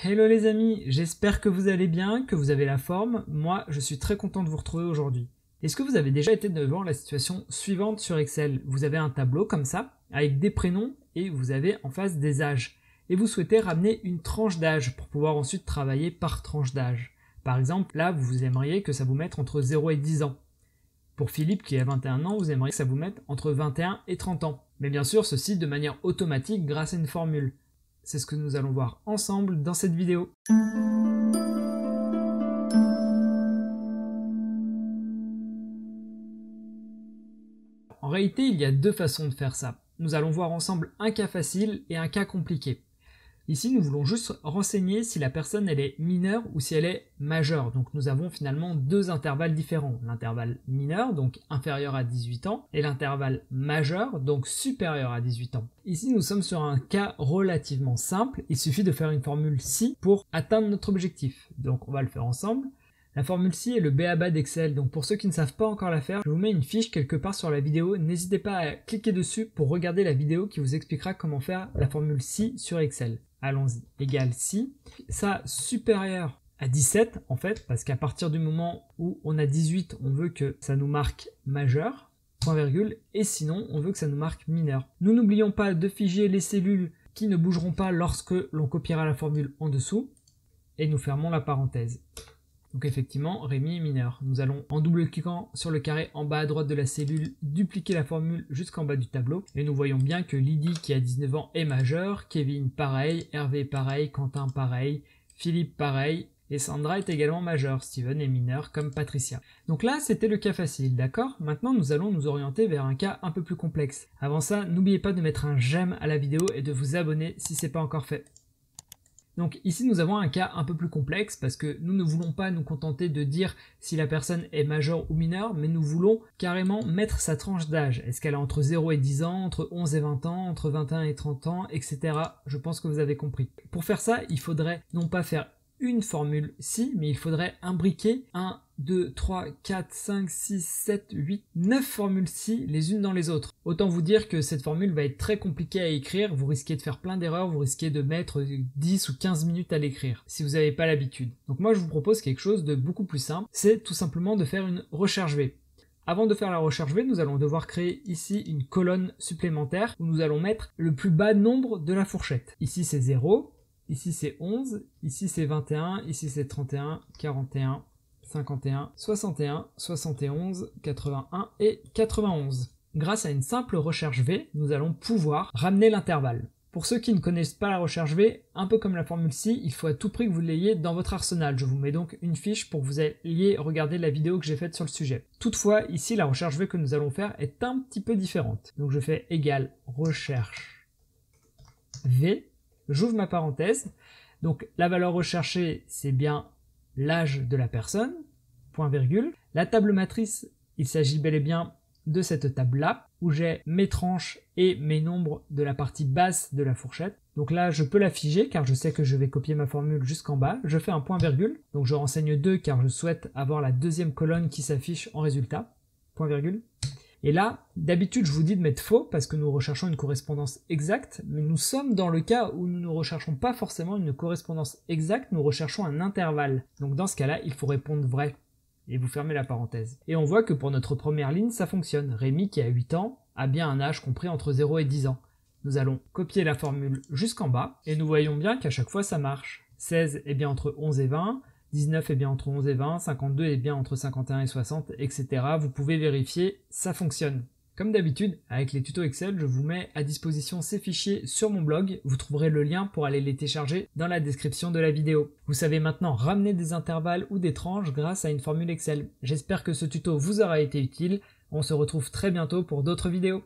Hello les amis, j'espère que vous allez bien, que vous avez la forme. Moi, je suis très content de vous retrouver aujourd'hui. Est-ce que vous avez déjà été devant la situation suivante sur Excel? Vous avez un tableau comme ça, avec des prénoms, et vous avez en face des âges. Et vous souhaitez ramener une tranche d'âge pour pouvoir ensuite travailler par tranche d'âge. Par exemple, là, vous aimeriez que ça vous mette entre 0 et 10 ans. Pour Philippe qui a 21 ans, vous aimeriez que ça vous mette entre 21 et 30 ans. Mais bien sûr, ceci de manière automatique grâce à une formule. C'est ce que nous allons voir ensemble dans cette vidéo. En réalité, il y a deux façons de faire ça. Nous allons voir ensemble un cas facile et un cas compliqué. Ici, nous voulons juste renseigner si la personne elle est mineure ou si elle est majeure. Donc nous avons finalement deux intervalles différents. L'intervalle mineur, donc inférieur à 18 ans, et l'intervalle majeur, donc supérieur à 18 ans. Ici, nous sommes sur un cas relativement simple. Il suffit de faire une formule si pour atteindre notre objectif. Donc on va le faire ensemble. La formule si est le b.a.-ba d'Excel, donc pour ceux qui ne savent pas encore la faire, je vous mets une fiche quelque part sur la vidéo, n'hésitez pas à cliquer dessus pour regarder la vidéo qui vous expliquera comment faire la formule si sur Excel. Allons-y, égale si, ça supérieur à 17 en fait, parce qu'à partir du moment où on a 18, on veut que ça nous marque majeur, point virgule, et sinon on veut que ça nous marque mineur. Nous n'oublions pas de figer les cellules qui ne bougeront pas lorsque l'on copiera la formule en dessous, et nous fermons la parenthèse. Donc effectivement, Rémi est mineur. Nous allons, en double-cliquant sur le carré en bas à droite de la cellule, dupliquer la formule jusqu'en bas du tableau. Et nous voyons bien que Lydie, qui a 19 ans, est majeure, Kevin pareil, Hervé pareil, Quentin pareil, Philippe pareil, et Sandra est également majeure. Steven est mineur comme Patricia. Donc là, c'était le cas facile, d'accord? Maintenant, nous allons nous orienter vers un cas un peu plus complexe. Avant ça, n'oubliez pas de mettre un j'aime à la vidéo et de vous abonner si ce n'est pas encore fait. Donc ici nous avons un cas un peu plus complexe parce que nous ne voulons pas nous contenter de dire si la personne est majeure ou mineure, mais nous voulons carrément mettre sa tranche d'âge. Est-ce qu'elle a entre 0 et 10 ans, entre 11 et 20 ans, entre 21 et 30 ans, etc. Je pense que vous avez compris. Pour faire ça, il faudrait non pas faire une formule si, mais il faudrait imbriquer 1, 2, 3, 4, 5, 6, 7, 8, 9 formules si les unes dans les autres. Autant vous dire que cette formule va être très compliquée à écrire, vous risquez de faire plein d'erreurs, vous risquez de mettre 10 ou 15 minutes à l'écrire, si vous n'avez pas l'habitude. Donc moi je vous propose quelque chose de beaucoup plus simple, c'est tout simplement de faire une recherche V. Avant de faire la recherche V, nous allons devoir créer ici une colonne supplémentaire où nous allons mettre le plus bas nombre de la fourchette. Ici c'est 0, ici c'est 11, ici c'est 21, ici c'est 31, 41, 51, 61, 71, 81 et 91. Grâce à une simple recherche V, nous allons pouvoir ramener l'intervalle. Pour ceux qui ne connaissent pas la recherche V, un peu comme la formule si, il faut à tout prix que vous l'ayez dans votre arsenal. Je vous mets donc une fiche pour que vous alliez regarder la vidéo que j'ai faite sur le sujet. Toutefois, ici, la recherche V que nous allons faire est un petit peu différente. Donc je fais égal recherche V. J'ouvre ma parenthèse, donc la valeur recherchée c'est bien l'âge de la personne, point virgule. La table matrice, il s'agit bel et bien de cette table-là, où j'ai mes tranches et mes nombres de la partie basse de la fourchette. Donc là je peux la figer car je sais que je vais copier ma formule jusqu'en bas, je fais un point virgule, donc je renseigne 2 car je souhaite avoir la deuxième colonne qui s'affiche en résultat, point virgule. Et là, d'habitude, je vous dis de mettre faux parce que nous recherchons une correspondance exacte, mais nous sommes dans le cas où nous ne recherchons pas forcément une correspondance exacte, nous recherchons un intervalle. Donc dans ce cas-là, il faut répondre vrai. Et vous fermez la parenthèse. Et on voit que pour notre première ligne, ça fonctionne. Rémi, qui a 8 ans, a bien un âge compris entre 0 et 10 ans. Nous allons copier la formule jusqu'en bas, et nous voyons bien qu'à chaque fois, ça marche. 16 est bien entre 11 et 20, 19 est bien entre 11 et 20, 52 est bien entre 51 et 60, etc. Vous pouvez vérifier, ça fonctionne. Comme d'habitude, avec les tutos Excel, je vous mets à disposition ces fichiers sur mon blog. Vous trouverez le lien pour aller les télécharger dans la description de la vidéo. Vous savez maintenant ramener des intervalles ou des tranches grâce à une formule Excel. J'espère que ce tuto vous aura été utile. On se retrouve très bientôt pour d'autres vidéos.